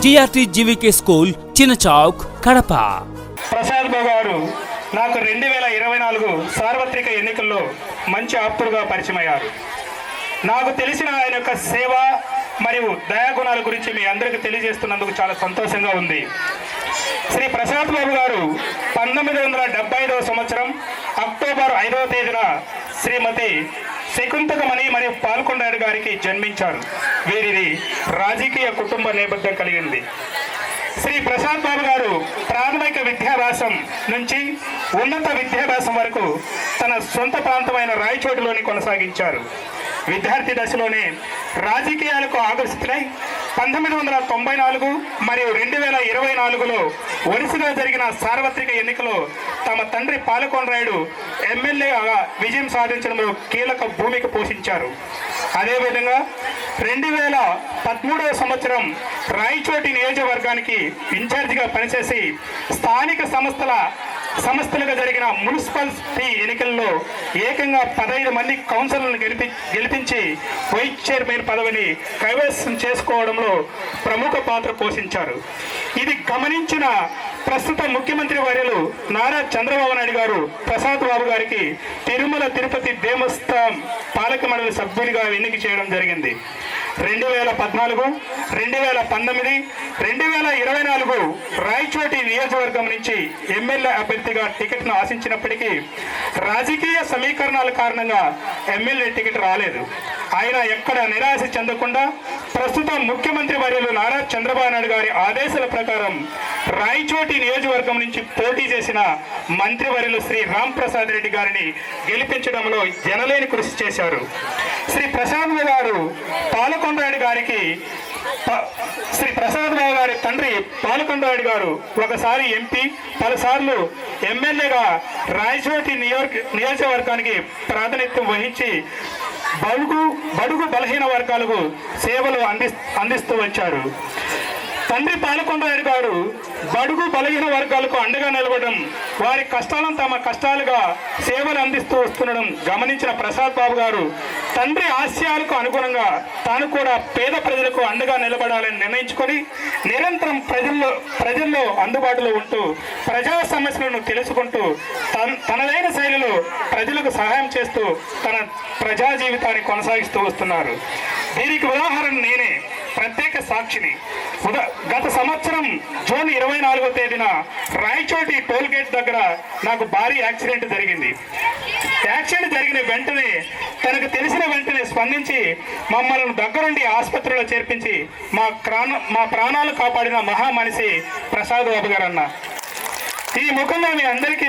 GRT GVK school, చిన్న చౌక్, కడప. ప్రసాద్ బాబు గారు నాకు 2024 సార్వత్రిక ఎన్నికల్లో మంచి ఆప్తుడుగా పరిచయమయ్యారు. నాకు తెలిసిన ఆయన యొక్క సేవ మరియు దయాగుణాల గురించి మీ అందరికీ తెలియజేస్తున్నందుకు చాలా సంతోషంగా ఉంది. శ్రీ ప్రసాద్ బాబు గారు 1975వ సంవత్సరం అక్టోబర్ 5వ తేదీన శ్రీమతి శకుంతకమణి మరియు పాల్కొండాడు గారికి జన్మించారు. వీరిది రాజకీయ కుటుంబ నేపథ్యం కలిగింది. శ్రీ ప్రసాద్ బాబు గారు ప్రాథమిక విద్యాభ్యాసం నుంచి ఉన్నత విద్యాభ్యాసం వరకు తన సొంత ప్రాంతమైన రాయచోటిలోని కొనసాగించారు. విద్యార్థి దశలోనే రాజకీయాలకు ఆకర్షితులై 1994 మరియు 2024లో వరుసగా జరిగిన సార్వత్రిక ఎన్నికలో తమ తండ్రి పాలకొండరాయుడు ఎమ్మెల్యేగా విజయం సాధించడంలో కీలక భూమిక పోషించారు. అదేవిధంగా 2013వ సంవత్సరం రాయచోటి నియోజకవర్గానికి ఇన్ఛార్జిగా పనిచేసి స్థానిక సంస్థలుగా జరిగిన మున్సిపాలిటీ ఎన్నికల్లో ఏకంగా 15 మంది కౌన్సిలర్లను గెలిపించి వైస్ చైర్మన్ పదవిని కైవసం చేసుకోవడంలో ప్రముఖ పాత్ర పోషించారు. ఇది గమనించిన ప్రస్తుత ముఖ్యమంత్రి వర్యులు నారా చంద్రబాబు నాయుడు గారు ప్రసాద్ బాబు గారికి తిరుమల తిరుపతి దేవస్థానం పాలక మండలి సభ్యునిగా ఎన్నిక చేయడం జరిగింది. 2014, 2019, 2024 రాయచోటి నియోజకవర్గం నుంచి ఎమ్మెల్యే అభ్యర్థిగా టికెట్ను ఆశించినప్పటికీ రాజకీయ సమీకరణాల కారణంగా ఎమ్మెల్యే టికెట్ రాలేదు. ఆయన ఎక్కడ నిరాశ చెందకుండా ప్రస్తుతం ముఖ్యమంత్రి వర్యులు నారా చంద్రబాబు నాయుడు గారి ఆదేశాల ప్రకారం రాయచోటి నియోజకవర్గం నుంచి పోటీ చేసిన మంత్రివర్యులు శ్రీ రామ్ ప్రసాద్ రెడ్డి గారిని గెలిపించడంలో జనలేని కృషి చేశారు. శ్రీ ప్రసాద్ గారు పాలకొండరాయుడు గారికి శ్రీ ప్రసాద్ బాబు గారి తండ్రి పాలకొండరాయుడు గారు ఒకసారి ఎంపీ, పలుసార్లు ఎమ్మెల్యేగా రాయచోటి నియోజకవర్గానికి ప్రాతినిధ్యం వహించి బడుగు బలహీన వర్గాలకు సేవలు అందిస్తూ వచ్చారు. తండ్రి పాలకొండరాయుడు గారు బడుగు బలహీన వర్గాలకు అండగా నిలబడడం, వారి కష్టాలను తమ కష్టాలుగా సేవలు అందిస్తూ వస్తుండడం గమనించిన ప్రసాద్ బాబు గారు తండ్రి ఆశయాలకు అనుగుణంగా తాను కూడా పేద ప్రజలకు అండగా నిలబడాలని నిర్ణయించుకొని నిరంతరం ప్రజల్లో అందుబాటులో ఉంటూ ప్రజా సమస్యలను తెలుసుకుంటూ తనదైన శైలిలో ప్రజలకు సహాయం చేస్తూ తన ప్రజా జీవితాన్ని కొనసాగిస్తూ వస్తున్నారు. దీనికి ఉదాహరణ నేనే, ప్రత్యేక సాక్షిని. గత సంవత్సరం జూన్ 24వ తేదీన రాయచోటి టోల్ గేట్ దగ్గర నాకు భారీ యాక్సిడెంట్ జరిగింది. యాక్సిడెంట్ జరిగిన వెంటనే తనకు తెలిసిన వెంటనే స్పందించి మమ్మల్ని దగ్గరుండి ఆసుపత్రిలో చేర్పించి మా ప్రాణాలు కాపాడిన మహామనిషి ప్రసాద్ బాబు గారు అన్న. ఈ ముఖంగా మీ అందరికీ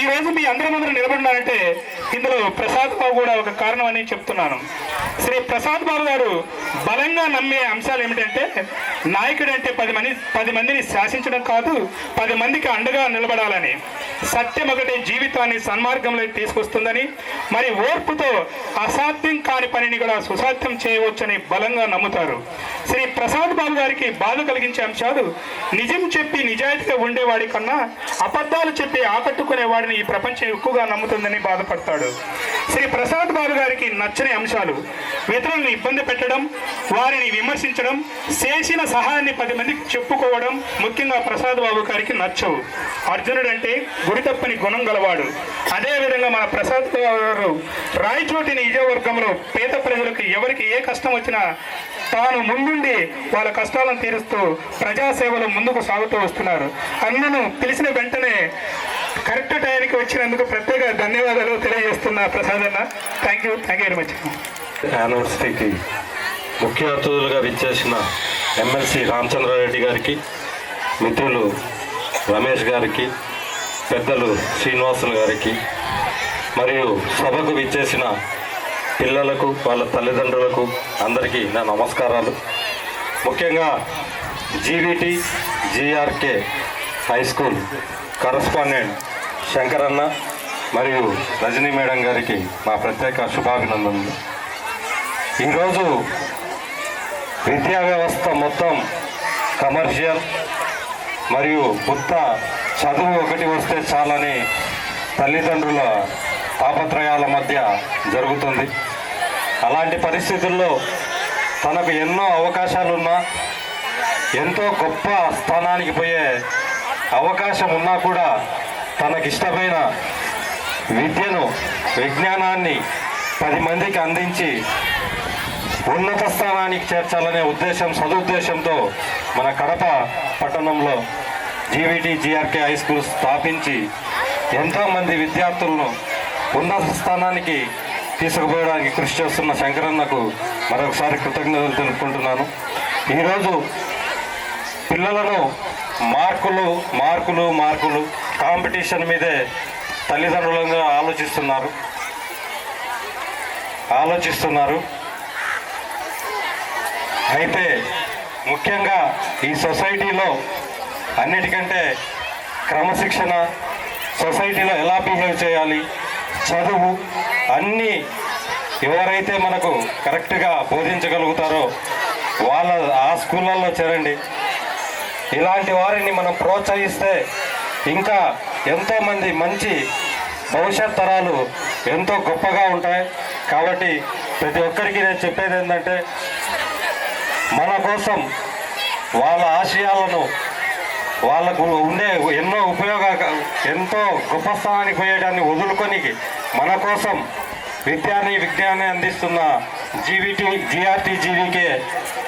ఈ రోజు మీ అందరి ముందు నిలబడినారంటే ఇందులో ప్రసాద్ బాబు కూడా ఒక కారణం అని చెప్తున్నాను. శ్రీ ప్రసాద్ బాబు గారు బలంగా నమ్మే అంశాలు ఏమిటంటే, నాయకుడు అంటే 10 మందిని శాసించడం కాదు, 10 మందికి అండగా నిలబడాలని, సత్యం ఒకటి జీవితాన్ని సన్మార్గంలో తీసుకొస్తుందని, మరి ఓర్పుతో అసాధ్యం కాని పనిని కూడా సుసాధ్యం చేయవచ్చని బలంగా నమ్ముతారు. శ్రీ ప్రసాద్ బాబు గారికి బాధ కలిగించే అంశాలు, నిజం చెప్పి నిజాయితీగా ఉండేవాడి కన్నా అబద్ధాలు చెప్పి ఆకట్టుకునేవాడిని ఈ ప్రపంచం ఎక్కువగా నమ్ముతుందని బాధపడతాడు. శ్రీ ప్రసాద్ బాబు గారికి నచ్చని అంశాలు, ఇతరులను ఇబ్బంది పెట్టడం, వారిని విమర్శించడం, చేసిన సహాయాన్ని 10 మందికి చెప్పుకోవడం ముఖ్యంగా ప్రసాద్ బాబు గారికి నచ్చవు. అర్జునుడు అంటే గురి తప్పని గుణం గలవాడు. అదేవిధంగా మన ప్రసాద్ బాబు గారు రాయచోటి నియోజకవర్గంలో పేద ప్రజలకు ఎవరికి ఏ కష్టం వచ్చినా తాను ముందుండి వాళ్ళ కష్టాలను తీరుస్తూ ప్రజాసేవలు ముందుకు సాగుతూ వస్తున్నారు. అన్నను పిలిచిన వెంటనే కరెక్ట్ టైంకి వచ్చినందుకు ప్రత్యేక ధన్యవాదాలు తెలియజేస్తున్నా ప్రసాద్ అన్న. Thank you very much. యూనివర్సిటీకి ముఖ్య అతిథులుగా విచ్చేసిన ఎమ్మెల్సీ రామచంద్రారెడ్డి గారికి, మిత్రులు రమేష్ గారికి, పెద్దలు శ్రీనివాసులు గారికి, మరియు సభకు విచ్చేసిన పిల్లలకు, వాళ్ళ తల్లిదండ్రులకు అందరికీ నా నమస్కారాలు. ముఖ్యంగా GVT GRK high school correspondent Shankaranna మరియు రజనీ మేడం గారికి మా ప్రత్యేక శుభాభినందనలు. ఈరోజు విద్యా వ్యవస్థ మొత్తం కమర్షియల్ మరియు కొత్త చదువు ఒకటి వస్తే చాలని తల్లిదండ్రుల తాపత్రయాల మధ్య జరుగుతుంది. అలాంటి పరిస్థితుల్లో తనకు ఎన్నో అవకాశాలున్నా ఎంతో గొప్ప స్థానానికి పోయే అవకాశం ఉన్నా కూడా తనకిష్టమైన విద్యను విజ్ఞానాన్ని 10 మందికి అందించి ఉన్నత స్థానానికి చేర్చాలనే సదుద్దేశంతో మన కడప పట్టణంలో జీవీటీ జీఆర్కే హై స్కూల్ స్థాపించి ఎంతోమంది విద్యార్థులను ఉన్నత స్థానానికి తీసుకుపోయడానికి కృషి చేస్తున్న శంకరన్నకు మరొకసారి కృతజ్ఞతలు తెలుపుకుంటున్నాను. ఈరోజు పిల్లలను మార్కులు కాంపిటీషన్ మీదే తల్లిదండ్రులంగా ఆలోచిస్తున్నారు. అయితే ముఖ్యంగా ఈ సొసైటీలో అన్నిటికంటే క్రమశిక్షణ, సొసైటీలో ఎలా బిహేవ్ చేయాలి, చదువు అన్నీ ఎవరైతే మనకు కరెక్ట్గా బోధించగలుగుతారో ఆ స్కూళ్ళల్లో చేరండి. ఇలాంటి వారిని మనం ప్రోత్సహిస్తే ఇంకా ఎంతోమంది మంచి భవిష్యత్ తరాలు ఎంతో గొప్పగా ఉంటాయి. కాబట్టి ప్రతి ఒక్కరికి నేను చెప్పేది ఏంటంటే, మన కోసం వాళ్ళ ఆశయాలను, వాళ్ళకు ఉండే ఎంతో గొప్ప స్థానానికి పోయేటాన్ని వదులుకొని మన కోసం విజ్ఞానాన్ని అందిస్తున్న జీఆర్టీ జీవీకే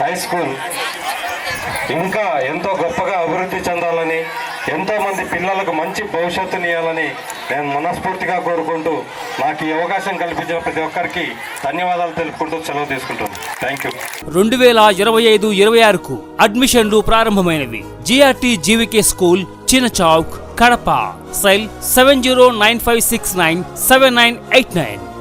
హై స్కూల్ ఇంకా ఎంతో గొప్పగా అభివృద్ధి చెందాలని, ఎంతోమంది పిల్లలకు మంచి భవిష్యత్తుని ఇవ్వాలని నేను మనస్ఫూర్తిగా కోరుకుంటూ నాకు ఈ అవకాశం కల్పించిన ప్రతి ఒక్కరికి ధన్యవాదాలు తెలుపుకుంటూ సెలవు తీసుకుంటున్నాను. Thank you. 2025-26కు అడ్మిషన్లు ప్రారంభమైనవి. జీఆర్టీ జీవీకే స్కూల్, చిన్న చౌక్, కడప. సెల్ 7095697989.